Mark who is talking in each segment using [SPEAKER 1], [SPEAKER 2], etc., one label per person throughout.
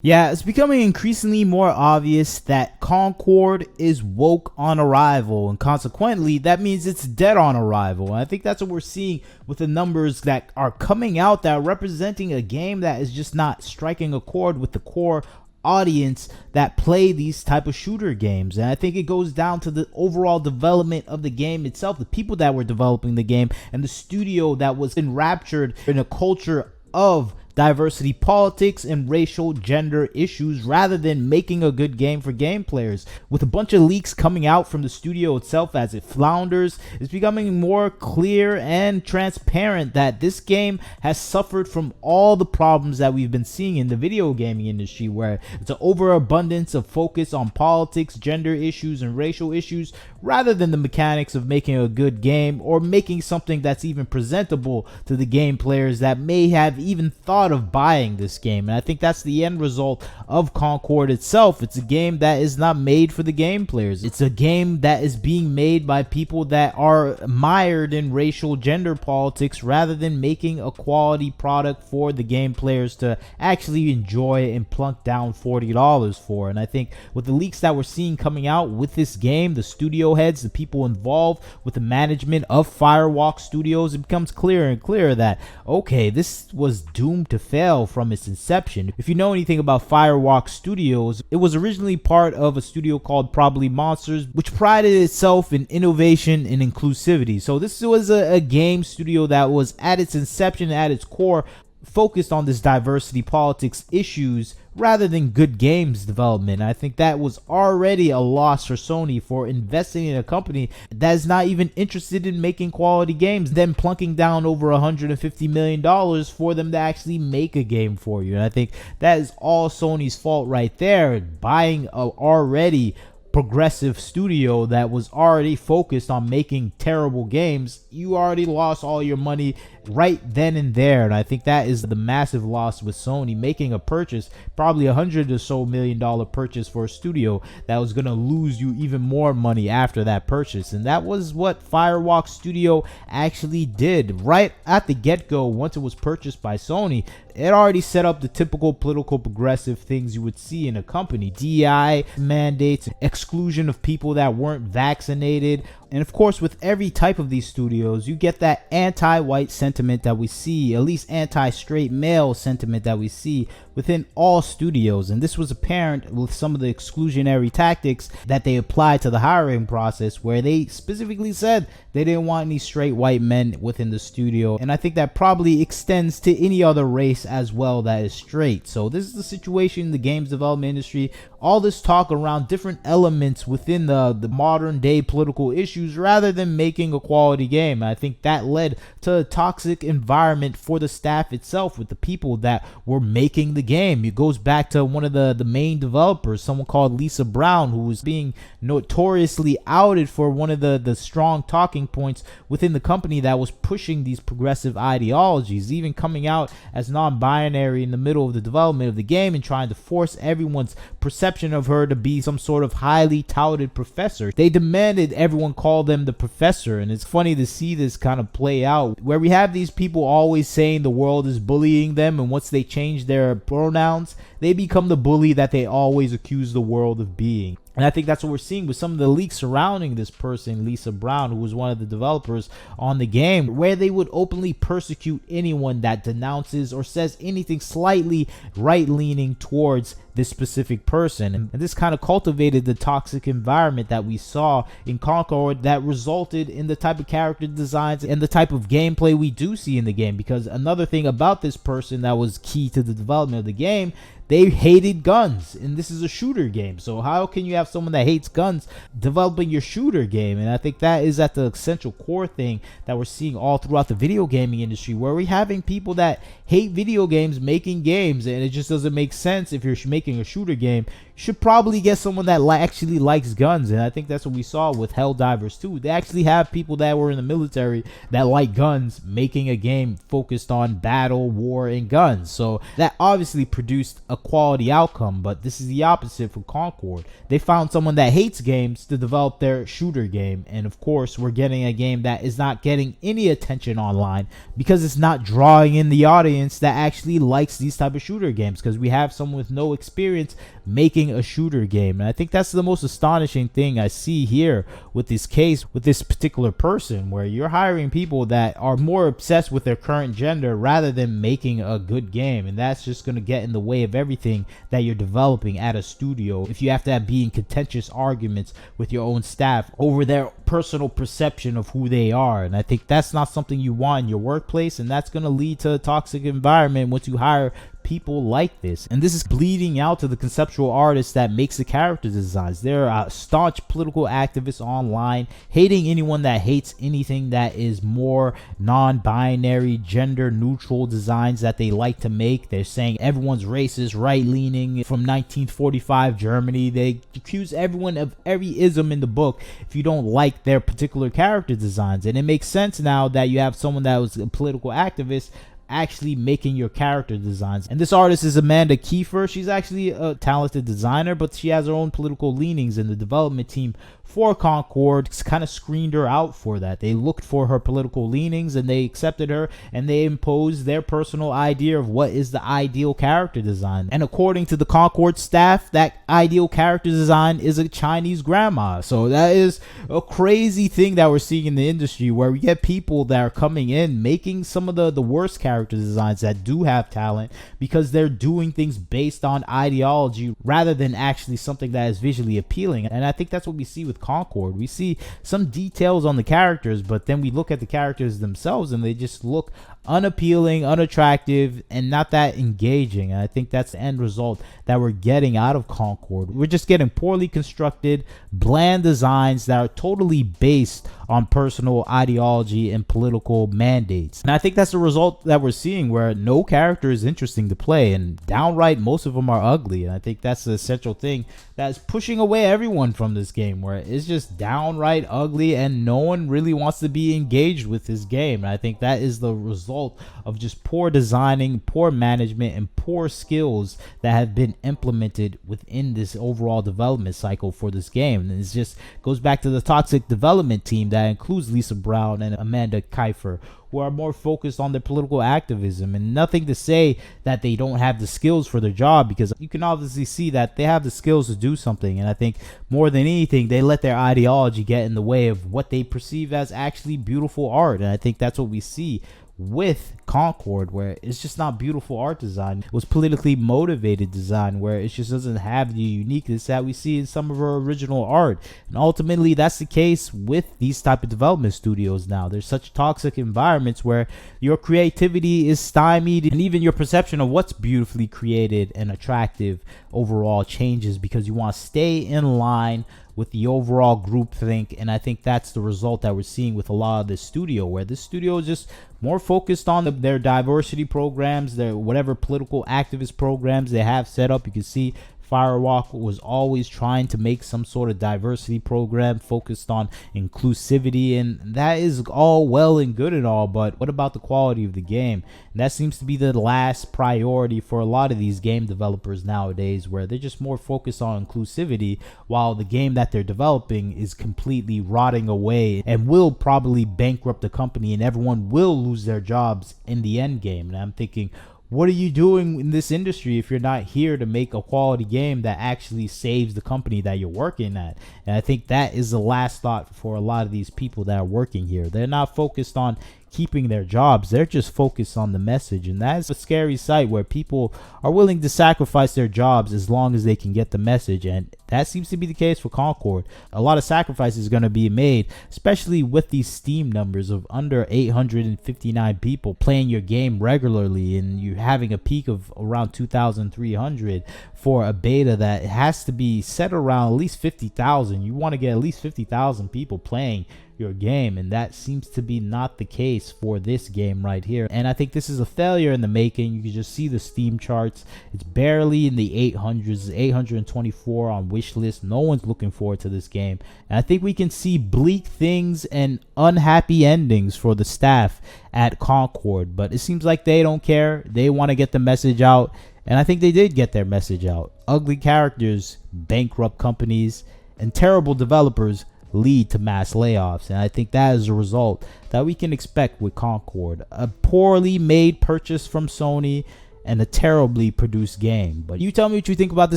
[SPEAKER 1] Yeah, it's becoming increasingly more obvious that Concord is woke on arrival, and consequently, that means it's dead on arrival. And I think that's what we're seeing with the numbers that are coming out that are representing a game that is just not striking a chord with the core audience that play these type of shooter games. And I think it goes down to the overall development of the game itself, the people that were developing the game, and the studio that was enraptured in a culture of diversity politics and racial gender issues rather than making a good game for game players. With a bunch of leaks coming out from the studio itself as it flounders, it's becoming more clear and transparent that this game has suffered from all the problems that we've been seeing in the video gaming industry, where it's an overabundance of focus on politics, gender issues, and racial issues rather than the mechanics of making a good game or making something that's even presentable to the game players that may have even thought of buying this game. And I think that's the end result of Concord itself. It's a game that is not made for the game players. It's a game that is being made by people that are mired in racial gender politics rather than making a quality product for the game players to actually enjoy and plunk down $40 for. And I think with the leaks that we're seeing coming out with this game, the studio heads, the people involved with the management of Firewalk Studios, it becomes clearer and clearer that, okay, this was doomed to fail from its inception. If you know anything about Firewalk Studios, it was originally part of a studio called Probably Monsters, which prided itself in innovation and inclusivity. So this was a game studio that was at its inception, at its core, focused on this diversity politics issues rather than good games development. I think that was already a loss for Sony for investing in a company that is not even interested in making quality games, then plunking down over $150 million for them to actually make a game for you. And I think that is all Sony's fault right there, buying a already progressive studio that was already focused on making terrible games. You already lost all your money right then and there. And I think that is the massive loss with Sony making a purchase, probably $100 or so million purchase for a studio that was going to lose you even more money after that purchase. And that was what Firewalk Studio actually did right at the get-go. Once it was purchased by Sony, it already set up the typical political progressive things you would see in a company: DEI mandates, exclusion of people that weren't vaccinated. And of course, with every type of these studios, you get that anti-white sentiment that we see, at least anti-straight male sentiment that we see within all studios. And this was apparent with some of the exclusionary tactics that they applied to the hiring process, where they specifically said they didn't want any straight white men within the studio. And I think that probably extends to any other race as well that is straight. So this is the situation in the games development industry. All this talk around different elements within the modern day political issues rather than making a quality game. I think that led to a toxic environment for the staff itself, with the people that were making the game. It goes back to one of the main developers, someone called Lisa Brown, who was being notoriously outed for one of the strong talking points within the company that was pushing these progressive ideologies, even coming out as non-binary in the middle of the development of the game and trying to force everyone's perception of her to be some sort of highly touted professor. They demanded everyone call them the professor, and it's funny to see this kind of play out, where we have these people always saying the world is bullying them, and once they change their pronouns, they become the bully that they always accuse the world of being. And I think that's what we're seeing with some of the leaks surrounding this person, Lisa Brown, who was one of the developers on the game, where they would openly persecute anyone that denounces or says anything slightly right-leaning towards this specific person. And this kind of cultivated the toxic environment that we saw in Concord that resulted in the type of character designs and the type of gameplay we do see in the game. Because another thing about this person that was key to the development of the game, they hated guns, and this is a shooter game. So how can you have someone that hates guns developing your shooter game? And I think that is at the essential core thing that we're seeing all throughout the video gaming industry, where we're having people that hate video games making games, and it just doesn't make sense. If you're making a shooter game, you should probably get someone that actually likes guns. And I think that's what we saw with Helldivers 2. They actually have people that were in the military that like guns making a game focused on battle, war, and guns. So that obviously produced a quality outcome. But this is the opposite for Concord. They found someone that hates games to develop their shooter game, and of course we're getting a game that is not getting any attention online because it's not drawing in the audience that actually likes these type of shooter games, because we have someone with no experience making a shooter game. And I think that's the most astonishing thing I see here with this case, with this particular person, where you're hiring people that are more obsessed with their current gender rather than making a good game. And that's just going to get in the way of everything that you're developing at a studio if you have to be in contentious arguments with your own staff over their personal perception of who they are. And I think that's not something you want in your workplace, and that's going to lead to a toxic environment once you hire people like this. And this is bleeding out to the conceptual artist that makes the character designs. There are staunch political activists online hating anyone that hates anything that is more non-binary, gender neutral designs that they like to make. They're saying everyone's racist, right-leaning from 1945 Germany. They accuse everyone of every ism in the book if you don't like their particular character designs. And it makes sense now that you have someone that was a political activist actually making your character designs. And this artist is Amanda Kiefer. She's actually a talented designer, but she has her own political leanings, and the development team for Concord kind of screened her out for that. They looked for her political leanings and they accepted her, and they imposed their personal idea of what is the ideal character design. And according to the Concord staff, that ideal character design is a Chinese grandma. So that is a crazy thing that we're seeing in the industry, where we get people that are coming in making some of the worst character designs that do have talent because they're doing things based on ideology rather than actually something that is visually appealing. And I think that's what we see with Concord. We see some details on the characters, but then we look at the characters themselves and they just look unappealing, unattractive, and not that engaging. And I think that's the end result that we're getting out of Concord. We're just getting poorly constructed, bland designs that are totally based on personal ideology and political mandates. And I think that's the result that we're seeing, where no character is interesting to play, and downright most of them are ugly. And I think that's the essential thing that's pushing away everyone from this game, where it's just downright ugly and no one really wants to be engaged with this game. And I think that is the result of just poor designing, poor management, and poor skills that have been implemented within this overall development cycle for this game. And it just goes back to the toxic development team that includes Lisa Brown and Amanda Kiefer, who are more focused on their political activism. And nothing to say that they don't have the skills for their job, because you can obviously see that they have the skills to do something. And I think more than anything, they let their ideology get in the way of what they perceive as actually beautiful art. And I think that's what we see with Concord, where it's just not beautiful art design. It was politically motivated design, where it just doesn't have the uniqueness that we see in some of her original art. And ultimately that's the case with these type of development studios now. There's such toxic environments where your creativity is stymied, and even your perception of what's beautifully created and attractive overall changes because you want to stay in line with the overall groupthink. And I think that's the result that we're seeing with a lot of this studio, where this studio is just more focused on their diversity programs, their whatever political activist programs they have set up. You can see Firewalk was always trying to make some sort of diversity program focused on inclusivity, and that is all well and good and all, but what about the quality of the game? And that seems to be the last priority for a lot of these game developers nowadays, where they're just more focused on inclusivity while the game that they're developing is completely rotting away and will probably bankrupt the company, and everyone will lose their jobs in the end game. And I'm thinking, what are you doing in this industry if you're not here to make a quality game that actually saves the company that you're working at? And I think that is the last thought for a lot of these people that are working here. They're not focused on keeping their jobs. They're just focused on the message. And that's a scary sight, where people are willing to sacrifice their jobs as long as they can get the message. And that seems to be the case for Concord. A lot of sacrifices are going to be made, especially with these Steam numbers of under 859 people playing your game regularly, and you having a peak of around 2,300 for a beta that has to be set around at least 50,000. You want to get at least 50,000 people playing your game, and that seems to be not the case for this game right here. And I think this is a failure in the making. You can just see the Steam charts. It's barely in the 800s, 824 on wishlist. No one's looking forward to this game, and I think we can see bleak things and unhappy endings for the staff at Concord, but it seems like they don't care. They want to get the message out, And I think they did get their message out. Ugly characters bankrupt companies, and terrible developers lead to mass layoffs. And I think that is a result that we can expect with Concord. A poorly made purchase from Sony and a terribly produced game. But you tell me what you think about the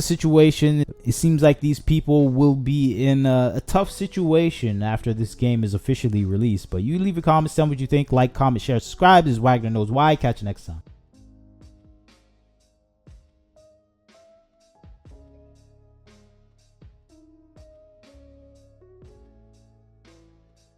[SPEAKER 1] situation. It seems like these people will be in a tough situation after this game is officially released. But you leave a comment, tell me what you think. Like, comment, share, subscribe. This is Wagner Knows Why. Catch you next time.